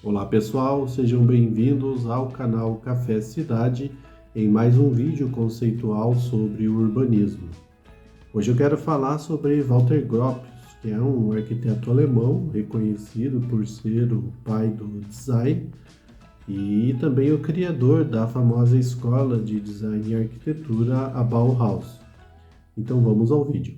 Olá pessoal, sejam bem-vindos ao canal Café Cidade em mais um vídeo conceitual sobre o urbanismo. Hoje eu quero falar sobre Walter Gropius, que é um arquiteto alemão reconhecido por ser o pai do design e também o criador da famosa escola de design e arquitetura, a Bauhaus. Então vamos ao vídeo.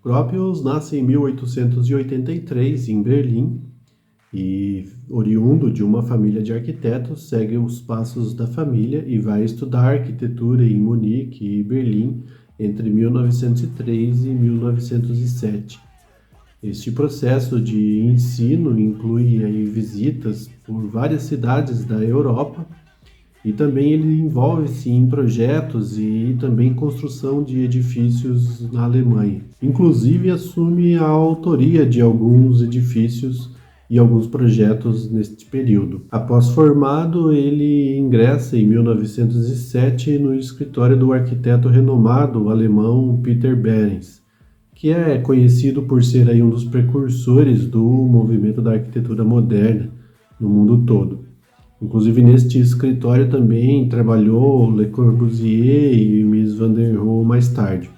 Gropius nasce em 1883 em Berlim e, oriundo de uma família de arquitetos, segue os passos da família e vai estudar arquitetura em Munique e Berlim entre 1903 e 1907. Este processo de ensino inclui aí visitas por várias cidades da Europa e também ele envolve-se em projetos e também construção de edifícios na Alemanha. Inclusive assume a autoria de alguns edifícios e alguns projetos neste período. Após formado, ele ingressa em 1907 no escritório do arquiteto renomado alemão Peter Behrens, que é conhecido por ser aí um dos precursores do movimento da arquitetura moderna no mundo todo. Inclusive, neste escritório também trabalhou Le Corbusier e Mies van der Rohe mais tarde.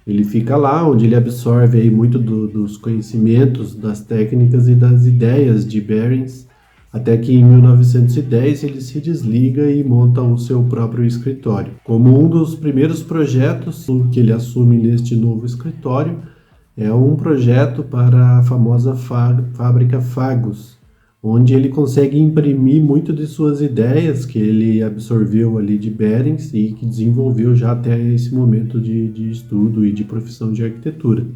Ele fica lá onde ele absorve aí muito dos conhecimentos, das técnicas e das ideias de Behrens, até que em 1910 ele se desliga e monta o seu próprio escritório. Como um dos primeiros projetos que ele assume neste novo escritório, é um projeto para a famosa fábrica Fagus, onde ele consegue imprimir muito de suas ideias que ele absorveu ali de Behrens e que desenvolveu já até esse momento de estudo e de profissão de arquitetura,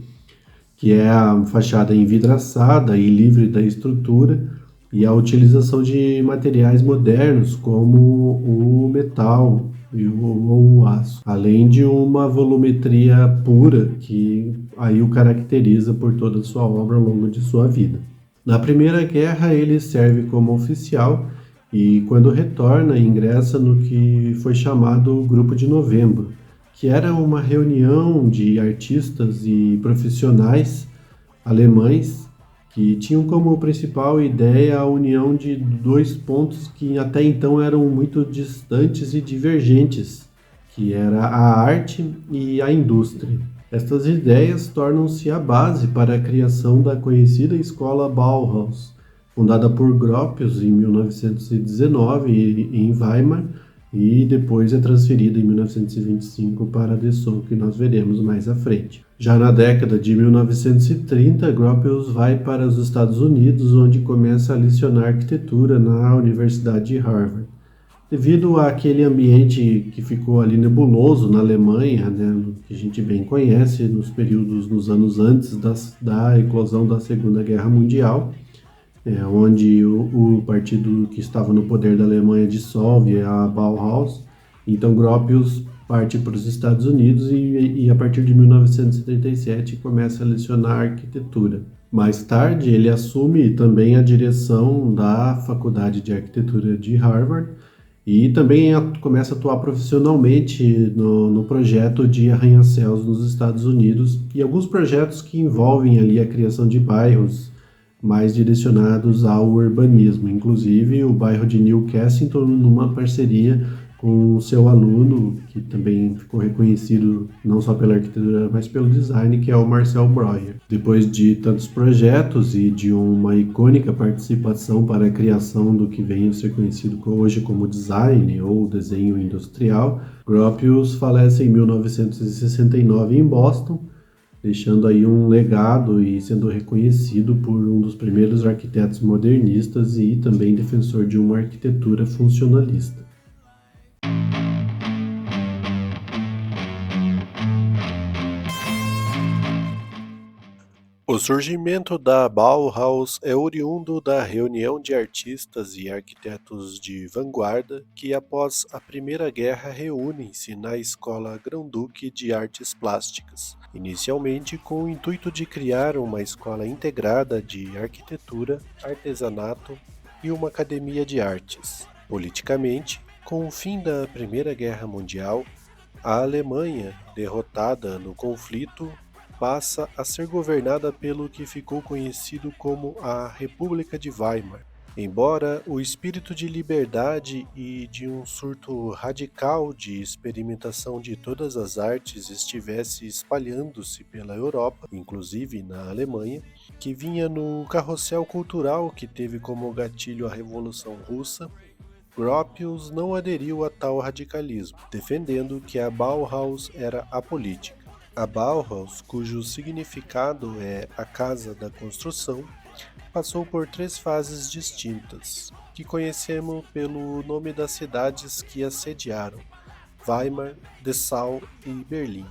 que é a fachada envidraçada e livre da estrutura e a utilização de materiais modernos como o metal ou o aço, além de uma volumetria pura que aí o caracteriza por toda a sua obra ao longo de sua vida. Na Primeira Guerra, ele serve como oficial e, quando retorna, ingressa no que foi chamado Grupo de Novembro, que era uma reunião de artistas e profissionais alemães que tinham como principal ideia a união de dois pontos que até então eram muito distantes e divergentes, que era a arte e a indústria. Estas ideias tornam-se a base para a criação da conhecida escola Bauhaus, fundada por Gropius em 1919 em Weimar e depois é transferida em 1925 para Dessau, que nós veremos mais à frente. Já na década de 1930, Gropius vai para os Estados Unidos, onde começa a lecionar arquitetura na Universidade de Harvard. Devido àquele ambiente que ficou ali nebuloso na Alemanha, né, que a gente bem conhece, nos anos antes da eclosão da Segunda Guerra Mundial, onde o partido que estava no poder da Alemanha dissolve a Bauhaus, então Gropius parte para os Estados Unidos e a partir de 1977 começa a lecionar arquitetura. Mais tarde, ele assume também a direção da Faculdade de Arquitetura de Harvard, e também começa a atuar profissionalmente no projeto de arranha-céus nos Estados Unidos e alguns projetos que envolvem ali a criação de bairros mais direcionados ao urbanismo, inclusive o bairro de New Kensington, numa parceria com o seu aluno, que também ficou reconhecido não só pela arquitetura, mas pelo design, que é o Marcel Breuer. Depois de tantos projetos e de uma icônica participação para a criação do que vem a ser conhecido hoje como design ou desenho industrial, Gropius falece em 1969 em Boston, deixando aí um legado e sendo reconhecido por um dos primeiros arquitetos modernistas e também defensor de uma arquitetura funcionalista. O surgimento da Bauhaus é oriundo da reunião de artistas e arquitetos de vanguarda que, após a Primeira Guerra, reúnem-se na Escola Grão-Duque de Artes Plásticas, inicialmente com o intuito de criar uma escola integrada de arquitetura, artesanato e uma academia de artes. Politicamente, com o fim da Primeira Guerra Mundial, A Alemanha, derrotada no conflito, passa a ser governada pelo que ficou conhecido como a República de Weimar. Embora o espírito de liberdade e de um surto radical de experimentação de todas as artes estivesse espalhando-se pela Europa, inclusive na Alemanha, que vinha no carrossel cultural que teve como gatilho a Revolução Russa, Gropius não aderiu a tal radicalismo, defendendo que a Bauhaus era apolítica. A Bauhaus, cujo significado é a casa da construção, passou por 3 fases distintas, que conhecemos pelo nome das cidades que a sediaram: Weimar, Dessau e Berlim.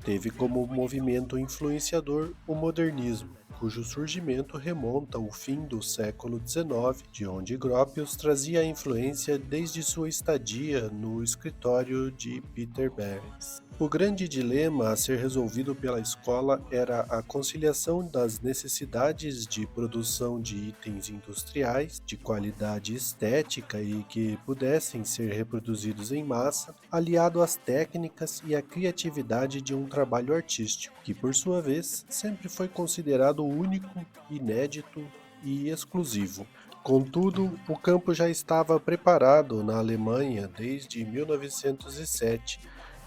Teve como movimento influenciador o modernismo, cujo surgimento remonta ao fim do século XIX, de onde Gropius trazia a influência desde sua estadia no escritório de Peter Behrens. O grande dilema a ser resolvido pela escola era a conciliação das necessidades de produção de itens industriais de qualidade estética e que pudessem ser reproduzidos em massa, aliado às técnicas e à criatividade de um trabalho artístico, que por sua vez sempre foi considerado único, inédito e exclusivo. Contudo, o campo já estava preparado na Alemanha desde 1907,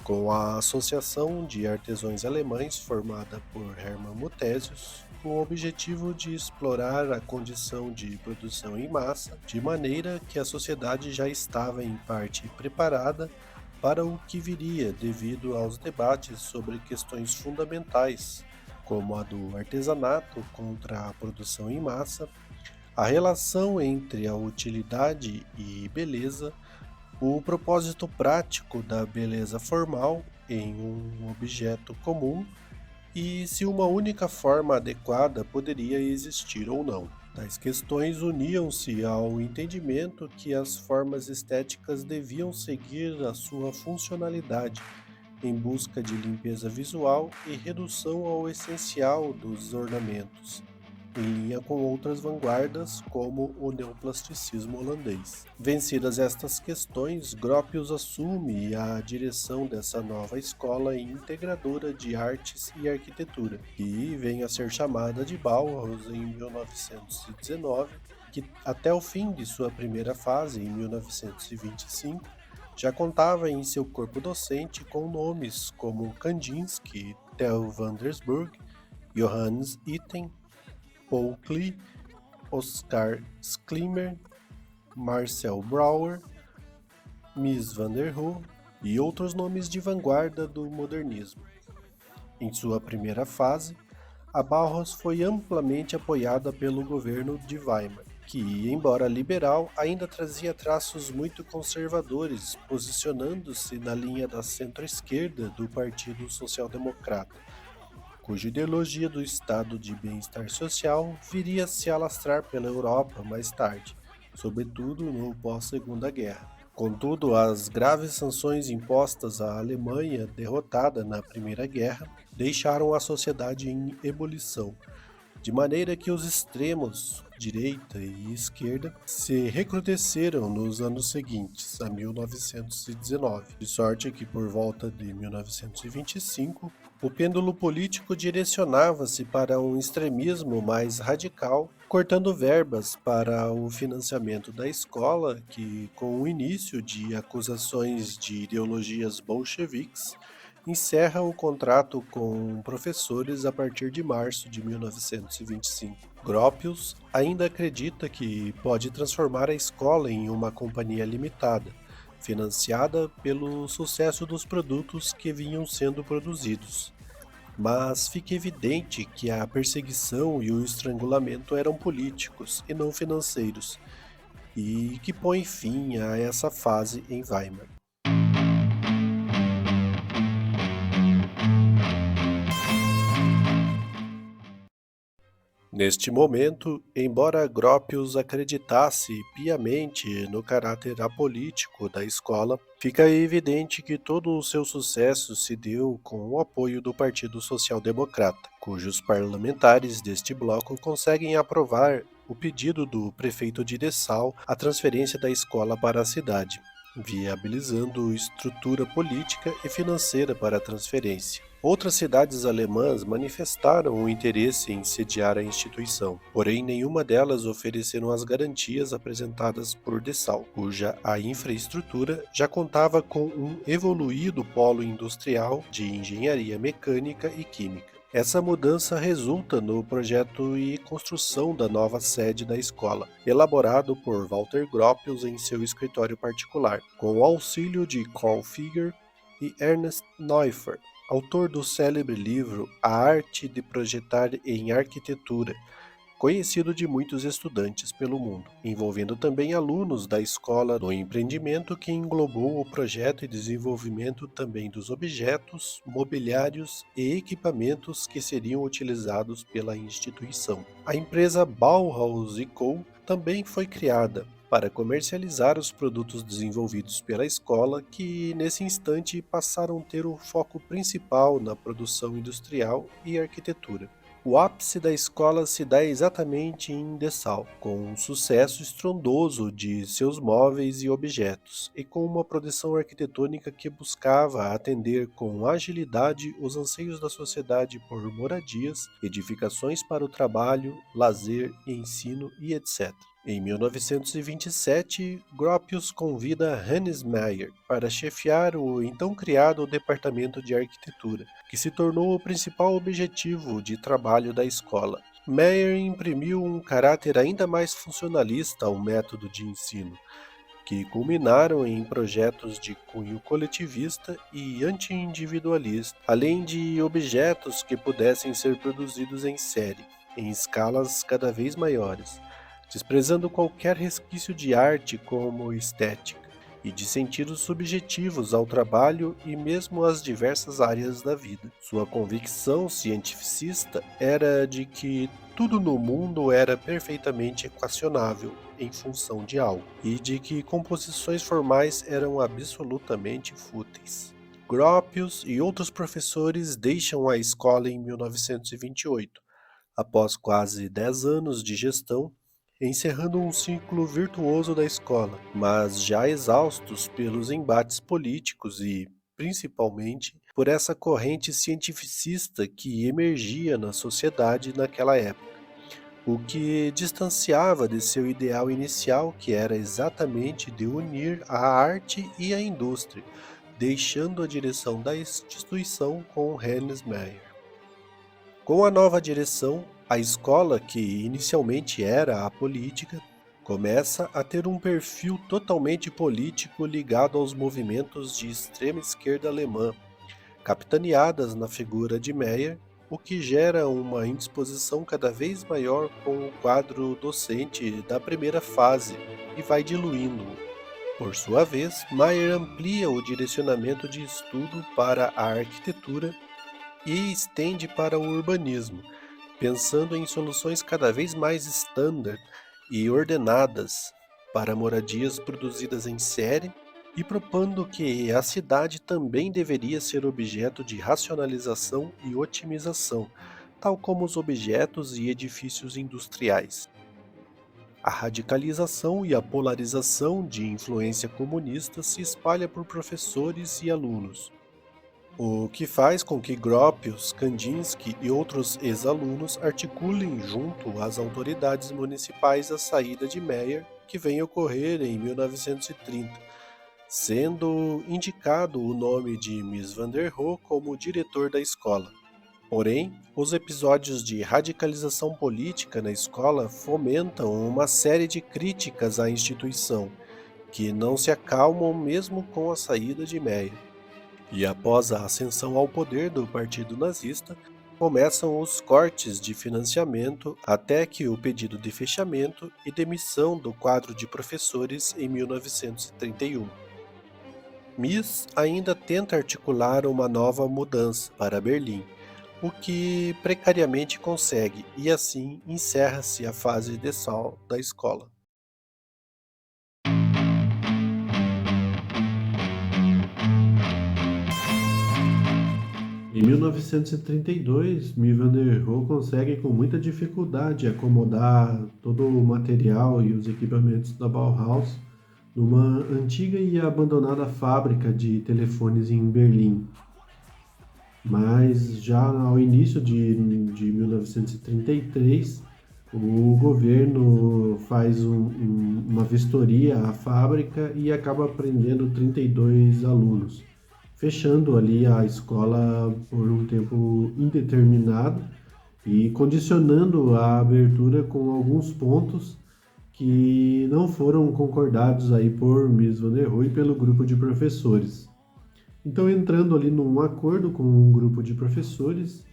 com a Associação de Artesãos Alemães formada por Hermann Muthesius, com o objetivo de explorar a condição de produção em massa, de maneira que a sociedade já estava em parte preparada para o que viria devido aos debates sobre questões fundamentais, como a do artesanato contra a produção em massa, a relação entre a utilidade e beleza, o propósito prático da beleza formal em um objeto comum e se uma única forma adequada poderia existir ou não. Tais questões uniam-se ao entendimento que as formas estéticas deviam seguir a sua funcionalidade em busca de limpeza visual e redução ao essencial dos ornamentos, em linha com outras vanguardas como o neoplasticismo holandês. Vencidas estas questões, Gropius assume a direção dessa nova escola integradora de artes e arquitetura, que vem a ser chamada de Bauhaus em 1919, que até o fim de sua primeira fase, em 1925, já contava em seu corpo docente com nomes como Kandinsky, Theo van der Burg, Johannes Itten, Paul Klee, Oskar Schlemmer, Marcel Brauer, Mies van der Rohe e outros nomes de vanguarda do modernismo. Em sua primeira fase, a Bauhaus foi amplamente apoiada pelo governo de Weimar, que, embora liberal, ainda trazia traços muito conservadores, posicionando-se na linha da centro-esquerda do Partido Social Democrata, cuja ideologia do estado de bem-estar social viria a se alastrar pela Europa mais tarde, sobretudo no pós-Segunda Guerra. Contudo, as graves sanções impostas à Alemanha, derrotada na Primeira Guerra, deixaram a sociedade em ebulição, de maneira que os extremos, direita e esquerda, se recrudesceram nos anos seguintes, a 1919, de sorte que por volta de 1925, o pêndulo político direcionava-se para um extremismo mais radical, cortando verbas para o financiamento da escola, que, com o início de acusações de ideologias bolcheviques, encerra o contrato com professores a partir de março de 1925. Gropius ainda acredita que pode transformar a escola em uma companhia limitada, financiada pelo sucesso dos produtos que vinham sendo produzidos. Mas fica evidente que a perseguição e o estrangulamento eram políticos e não financeiros, e que põe fim a essa fase em Weimar. Neste momento, embora Gropius acreditasse piamente no caráter apolítico da escola, fica evidente que todo o seu sucesso se deu com o apoio do Partido Social Democrata, cujos parlamentares deste bloco conseguem aprovar o pedido do prefeito de Dessau a transferência da escola para a cidade. viabilizando estrutura política e financeira para a transferência. Outras cidades alemãs manifestaram o interesse em sediar a instituição, porém nenhuma delas ofereceram as garantias apresentadas por Dessau, cuja a infraestrutura já contava com um evoluído polo industrial de engenharia mecânica e química. Essa mudança resulta no projeto e construção da nova sede da escola, elaborado por Walter Gropius em seu escritório particular, com o auxílio de Carl Figer e Ernst Neuffer, autor do célebre livro A Arte de Projetar em Arquitetura, conhecido de muitos estudantes pelo mundo, envolvendo também alunos da escola no empreendimento que englobou o projeto e desenvolvimento também dos objetos, mobiliários e equipamentos que seriam utilizados pela instituição. A empresa Bauhaus Co. também foi criada para comercializar os produtos desenvolvidos pela escola, que nesse instante passaram a ter o foco principal na produção industrial e arquitetura. O ápice da escola se dá exatamente em Dessau, com um sucesso estrondoso de seus móveis e objetos, e com uma produção arquitetônica que buscava atender com agilidade os anseios da sociedade por moradias, edificações para o trabalho, lazer, ensino e etc. Em 1927, Gropius convida Hannes Meyer para chefiar o então criado Departamento de Arquitetura, que se tornou o principal objetivo de trabalho da escola. Meyer imprimiu um caráter ainda mais funcionalista ao método de ensino, que culminaram em projetos de cunho coletivista e anti-individualista, além de objetos que pudessem ser produzidos em série, em escalas cada vez maiores, desprezando qualquer resquício de arte como estética e de sentidos subjetivos ao trabalho e mesmo às diversas áreas da vida. Sua convicção cientificista era de que tudo no mundo era perfeitamente equacionável em função de algo, e de que composições formais eram absolutamente fúteis. Gropius e outros professores deixam a escola em 1928, após quase 10 anos de gestão, encerrando um ciclo virtuoso da escola, mas já exaustos pelos embates políticos e, principalmente, por essa corrente cientificista que emergia na sociedade naquela época, o que distanciava de seu ideal inicial, que era exatamente de unir a arte e a indústria, deixando a direção da instituição com Hannes Meyer. Com a nova direção, a escola, que inicialmente era apolítica, começa a ter um perfil totalmente político ligado aos movimentos de extrema esquerda alemã, capitaneadas na figura de Meyer, o que gera uma indisposição cada vez maior com o quadro docente da primeira fase e vai diluindo-o. Por sua vez, Meyer amplia o direcionamento de estudo para a arquitetura e estende para o urbanismo, pensando em soluções cada vez mais standard e ordenadas para moradias produzidas em série e propondo que a cidade também deveria ser objeto de racionalização e otimização, tal como os objetos e edifícios industriais. A radicalização e a polarização de influência comunista se espalha por professores e alunos, o que faz com que Gropius, Kandinsky e outros ex-alunos articulem junto às autoridades municipais a saída de Meyer, que vem ocorrer em 1930, sendo indicado o nome de Mies van der Rohe como diretor da escola. Porém, os episódios de radicalização política na escola fomentam uma série de críticas à instituição, que não se acalmam mesmo com a saída de Meyer. E após a ascensão ao poder do Partido Nazista, começam os cortes de financiamento até que o pedido de fechamento e demissão do quadro de professores em 1931. Mies ainda tenta articular uma nova mudança para Berlim, o que precariamente consegue, e assim encerra-se a fase Dessau da escola. Em 1932, Mies van der Rohe consegue com muita dificuldade acomodar todo o material e os equipamentos da Bauhaus numa antiga e abandonada fábrica de telefones em Berlim. Mas já ao início de 1933, o governo faz uma vistoria à fábrica e acaba prendendo 32 alunos, fechando ali a escola por um tempo indeterminado e condicionando a abertura com alguns pontos que não foram concordados aí por Mies van der Rohe e pelo grupo de professores. Então, entrando ali num acordo com um grupo de professores,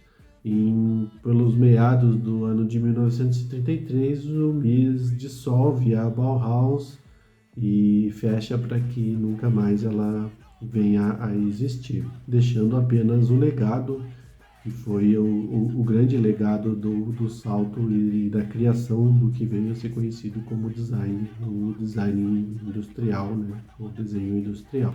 pelos meados do ano de 1933, o Mies dissolve a Bauhaus e fecha para que nunca mais ela venha a existir, deixando apenas o legado, que foi o grande legado do salto e da criação do que veio a ser conhecido como design, o design industrial, né? O desenho industrial.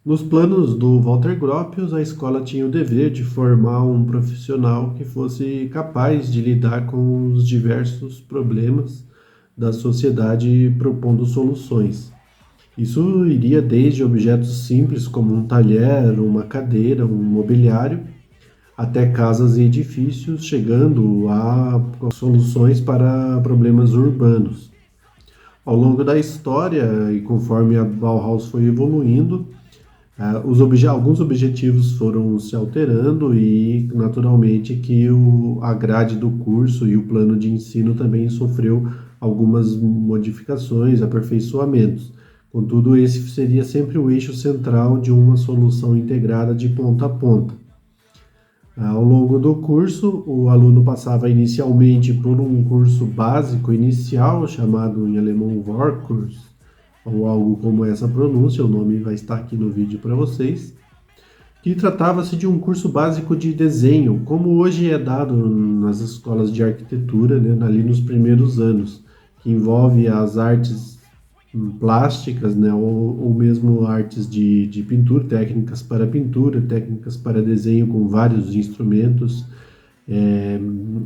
Nos planos do Walter Gropius, a escola tinha o dever de formar um profissional que fosse capaz de lidar com os diversos problemas da sociedade propondo soluções. Isso iria desde objetos simples como um talher, uma cadeira, um mobiliário, até casas e edifícios, chegando a soluções para problemas urbanos. Ao longo da história e conforme a Bauhaus foi evoluindo, alguns objetivos foram se alterando e, naturalmente, que a grade do curso e o plano de ensino também sofreu algumas modificações, aperfeiçoamentos. Contudo, esse seria sempre o eixo central de uma solução integrada de ponta a ponta. Ao longo do curso, o aluno passava inicialmente por um curso básico inicial, chamado em alemão Vorkurs, ou algo como essa pronúncia, o nome vai estar aqui no vídeo para vocês, que tratava-se de um curso básico de desenho, como hoje é dado nas escolas de arquitetura, né, ali nos primeiros anos, que envolve as artes plásticas, né, ou mesmo artes de pintura, técnicas para desenho com vários instrumentos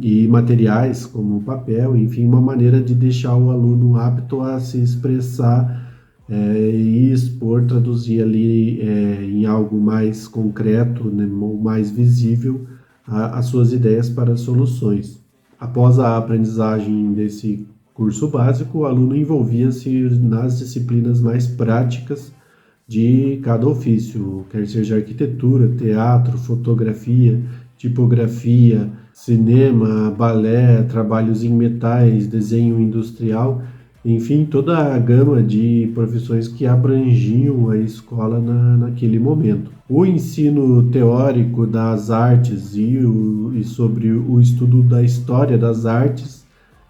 e materiais como papel, enfim, uma maneira de deixar o aluno apto a se expressar e expor, traduzir ali em algo mais concreto, né, ou mais visível, as suas ideias para soluções. Após a aprendizagem desse curso básico, o aluno envolvia-se nas disciplinas mais práticas de cada ofício, quer seja arquitetura, teatro, fotografia, tipografia, cinema, balé, trabalhos em metais, desenho industrial, enfim, toda a gama de profissões que abrangiam a escola naquele momento. O ensino teórico das artes e sobre o estudo da história das artes,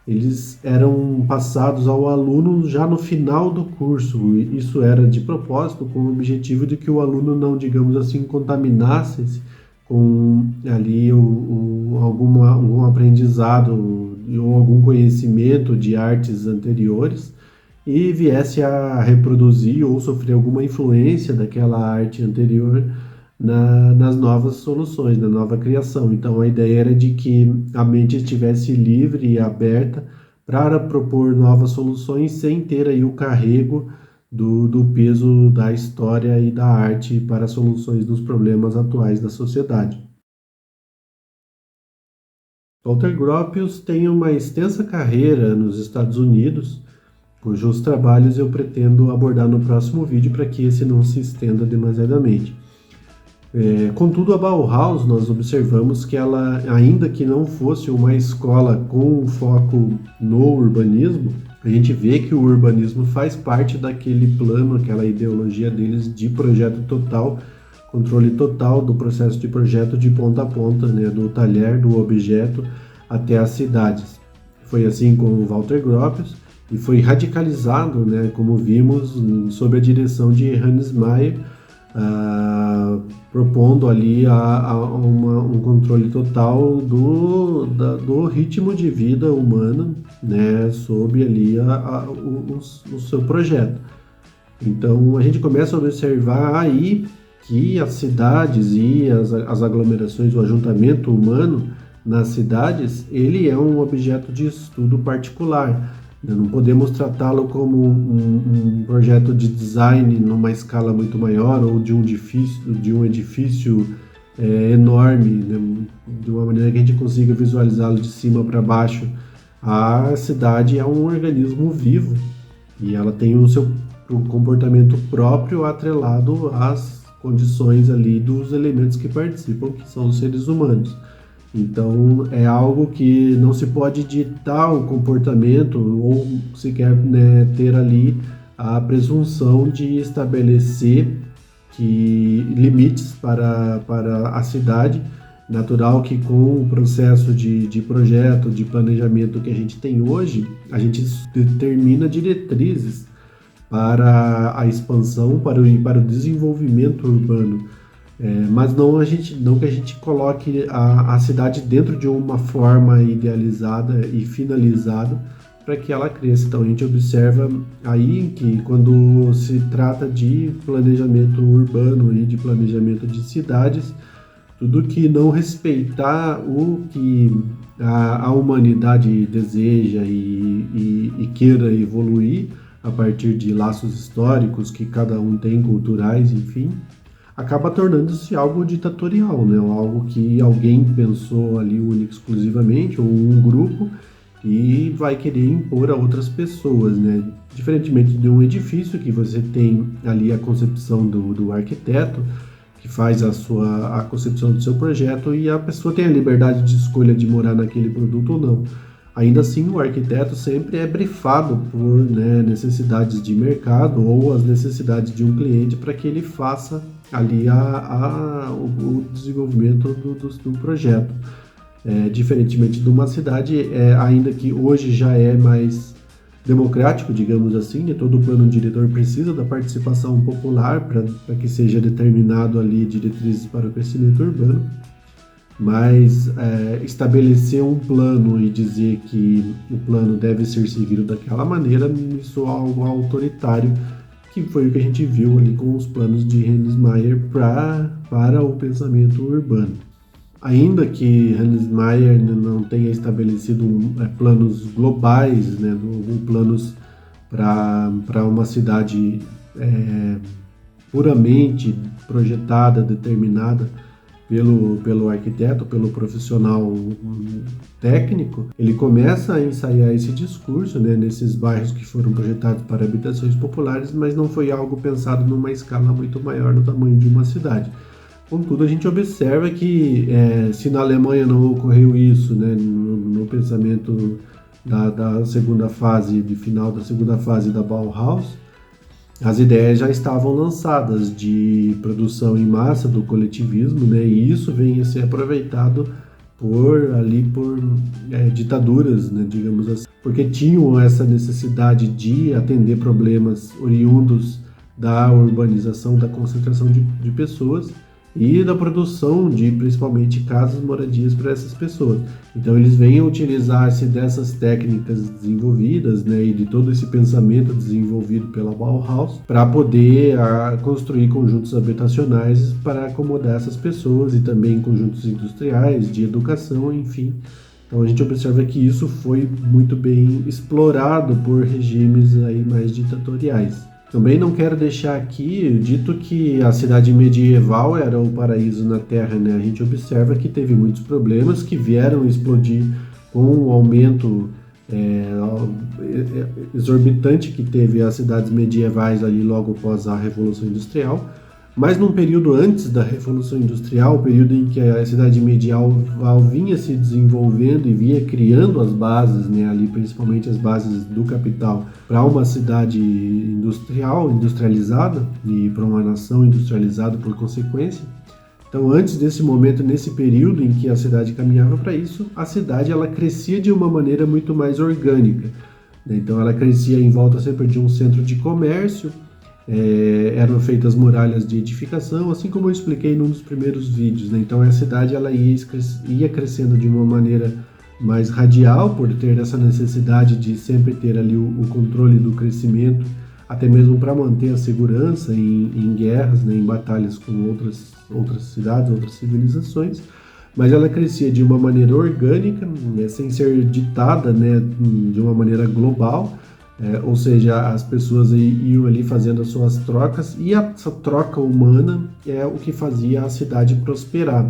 eles eram passados ao aluno já no final do curso. Isso era de propósito, com o objetivo de que o aluno não, digamos assim, contaminasse com ali algum aprendizado ou algum conhecimento de artes anteriores e viesse a reproduzir ou sofrer alguma influência daquela arte anterior nas novas soluções, na nova criação. Então a ideia era de que a mente estivesse livre e aberta para propor novas soluções sem ter aí o carrego do peso da história e da arte para soluções dos problemas atuais da sociedade. Walter Gropius tem uma extensa carreira nos Estados Unidos, cujos trabalhos eu pretendo abordar no próximo vídeo para que esse não se estenda demasiadamente. Contudo, a Bauhaus, nós observamos que ela, ainda que não fosse uma escola com um foco no urbanismo, a gente vê que o urbanismo faz parte daquele plano, aquela ideologia deles de projeto total, controle total do processo de projeto de ponta a ponta, né, do talher, do objeto, até as cidades. Foi assim com o Walter Gropius e foi radicalizado, né, como vimos, sob a direção de Hannes Meyer, propondo ali um controle total do ritmo de vida humana, né, sob ali o seu projeto. Então a gente começa a observar aí que as cidades e as aglomerações, o ajuntamento humano nas cidades, ele é um objeto de estudo particular. Não podemos tratá-lo como um projeto de design numa escala muito maior ou de um edifício enorme, né, de uma maneira que a gente consiga visualizá-lo de cima para baixo. A cidade é um organismo vivo e ela tem o seu comportamento próprio atrelado às condições ali dos elementos que participam, que são os seres humanos. Então é algo que não se pode ditar o comportamento ou sequer, né, ter ali a presunção de estabelecer limites para a cidade. Natural que com o processo de projeto, de planejamento que a gente tem hoje, a gente determina diretrizes para a expansão, para o desenvolvimento urbano. Mas não que a gente coloque a cidade dentro de uma forma idealizada e finalizada para que ela cresça. Então a gente observa aí que quando se trata de planejamento urbano e de planejamento de cidades, tudo que não respeitar o que a humanidade deseja e queira evoluir a partir de laços históricos que cada um tem, culturais, enfim, acaba tornando-se algo ditatorial, né? Algo que alguém pensou ali único exclusivamente, ou um grupo, e vai querer impor a outras pessoas, né? Diferentemente de um edifício que você tem ali a concepção do arquiteto, que faz a concepção do seu projeto e a pessoa tem a liberdade de escolha de morar naquele produto ou não. Ainda assim, o arquiteto sempre é brifado por, né, necessidades de mercado ou as necessidades de um cliente para que ele faça ali o desenvolvimento do projeto. Diferentemente de uma cidade, ainda que hoje já é mais democrático, digamos assim, né? Todo plano diretor precisa da participação popular para que seja determinado ali diretrizes para o crescimento urbano, mas estabelecer um plano e dizer que o plano deve ser seguido daquela maneira, isso é algo autoritário, que foi o que a gente viu ali com os planos de Hans Meyer para o pensamento urbano. Ainda que Hans Meyer não tenha estabelecido planos globais, né, planos para uma cidade puramente projetada, determinada pelo arquiteto, pelo profissional técnico, ele começa a ensaiar esse discurso, né, nesses bairros que foram projetados para habitações populares, mas não foi algo pensado numa escala muito maior no tamanho de uma cidade. Contudo, a gente observa que se na Alemanha não ocorreu isso, né, no pensamento da segunda fase, de final da segunda fase da Bauhaus, as ideias já estavam lançadas de produção em massa do coletivismo, né, e isso vem a ser aproveitado por ditaduras, né, digamos assim, porque tinham essa necessidade de atender problemas oriundos da urbanização, da concentração de pessoas, e da produção de, principalmente, casas, moradias para essas pessoas. Então eles vêm a utilizar-se dessas técnicas desenvolvidas, né, e de todo esse pensamento desenvolvido pela Bauhaus para poder construir conjuntos habitacionais para acomodar essas pessoas e também conjuntos industriais, de educação, enfim. Então a gente observa que isso foi muito bem explorado por regimes aí mais ditatoriais. Também não quero deixar aqui dito que a cidade medieval era o paraíso na Terra, né? A gente observa que teve muitos problemas que vieram explodir com o aumento exorbitante que teve as cidades medievais ali logo após a Revolução Industrial. Mas num período antes da Revolução Industrial, o período em que a cidade medieval vinha se desenvolvendo e vinha criando as bases, né, ali principalmente as bases do capital, para uma cidade industrializada e para uma nação industrializada por consequência. Então, antes desse momento, nesse período em que a cidade caminhava para isso, a cidade ela crescia de uma maneira muito mais orgânica, né? Então, ela crescia em volta sempre de um centro de comércio. Eram feitas muralhas de edificação, assim como eu expliquei num dos primeiros vídeos, né? Então a cidade ela ia crescendo de uma maneira mais radial, por ter essa necessidade de sempre ter ali o controle do crescimento até mesmo para manter a segurança em guerras, né, em batalhas com outras cidades, outras civilizações, mas ela crescia de uma maneira orgânica, né, sem ser ditada, né, de uma maneira global, ou seja, as pessoas iam ali fazendo as suas trocas, e essa troca humana é o que fazia a cidade prosperar.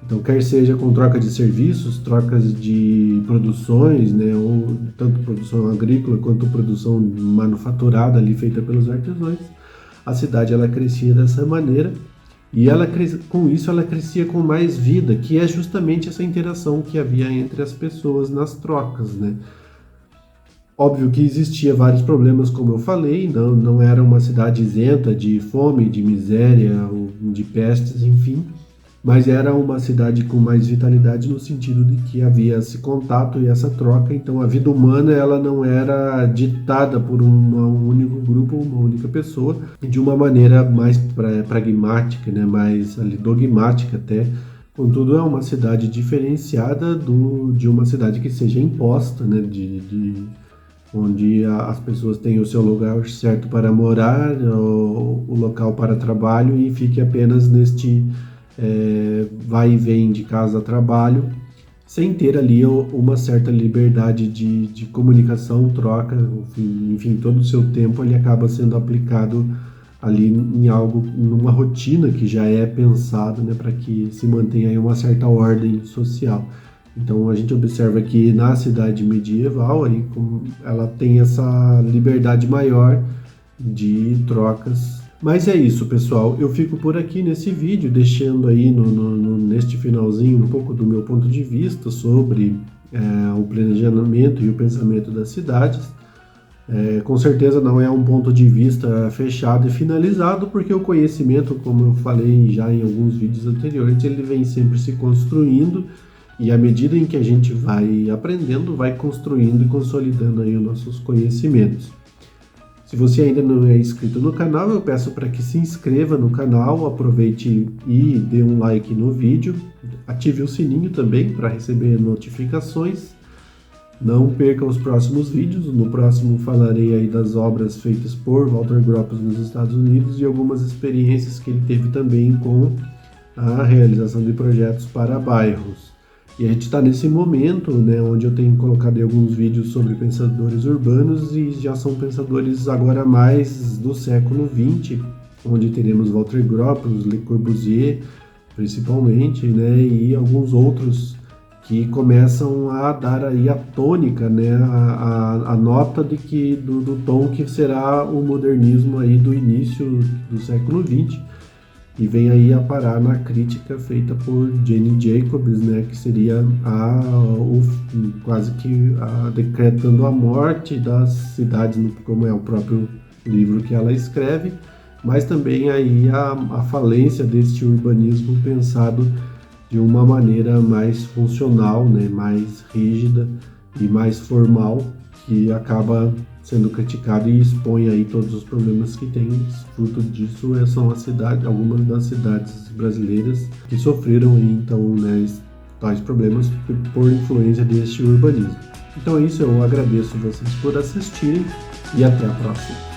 Então, quer seja com troca de serviços, trocas de produções, né, ou tanto produção agrícola quanto produção manufaturada ali feita pelos artesãos, a cidade ela crescia dessa maneira, e com isso ela crescia com mais vida, que é justamente essa interação que havia entre as pessoas nas trocas, né? Óbvio que existia vários problemas, como eu falei, não era uma cidade isenta de fome, de miséria, de pestes, enfim, mas era uma cidade com mais vitalidade no sentido de que havia esse contato e essa troca. Então a vida humana ela não era ditada por um único grupo, uma única pessoa, de uma maneira mais pragmática, né, mais ali, dogmática até. Contudo, é uma cidade diferenciada de uma cidade que seja imposta, né, onde as pessoas têm o seu lugar certo para morar, o local para trabalho, e fique apenas neste vai e vem de casa a trabalho, sem ter ali uma certa liberdade de comunicação, troca, enfim, todo o seu tempo ele acaba sendo aplicado ali em algo, numa rotina que já é pensada, né, para que se mantenha aí uma certa ordem social. Então a gente observa que na cidade medieval aí, ela tem essa liberdade maior de trocas. Mas é isso, pessoal. Eu fico por aqui nesse vídeo, deixando aí neste finalzinho um pouco do meu ponto de vista sobre o planejamento e o pensamento das cidades. Com certeza não é um ponto de vista fechado e finalizado, porque o conhecimento, como eu falei já em alguns vídeos anteriores, ele vem sempre se construindo, e à medida em que a gente vai aprendendo, vai construindo e consolidando aí os nossos conhecimentos. Se você ainda não é inscrito no canal, eu peço para que se inscreva no canal, aproveite e dê um like no vídeo, ative o sininho também para receber notificações. Não perca os próximos vídeos. No próximo falarei aí das obras feitas por Walter Gropius nos Estados Unidos e algumas experiências que ele teve também com a realização de projetos para bairros. E a gente está nesse momento, né, onde eu tenho colocado alguns vídeos sobre pensadores urbanos, e já são pensadores agora mais do século XX, onde teremos Walter Gropius, Le Corbusier, principalmente, né, e alguns outros que começam a dar aí a tônica, né, a nota do tom que será o modernismo aí do início do século XX. E vem aí a parar na crítica feita por Jane Jacobs, né, que seria quase que decretando a morte das cidades, como é o próprio livro que ela escreve, mas também aí a falência deste urbanismo pensado de uma maneira mais funcional, né, mais rígida e mais formal, que acaba sendo criticado e expõe aí todos os problemas que tem. Fruto disso são algumas das cidades brasileiras que sofreram aí, então, né, tais problemas por influência deste urbanismo. Então é isso, eu agradeço vocês por assistirem e até a próxima.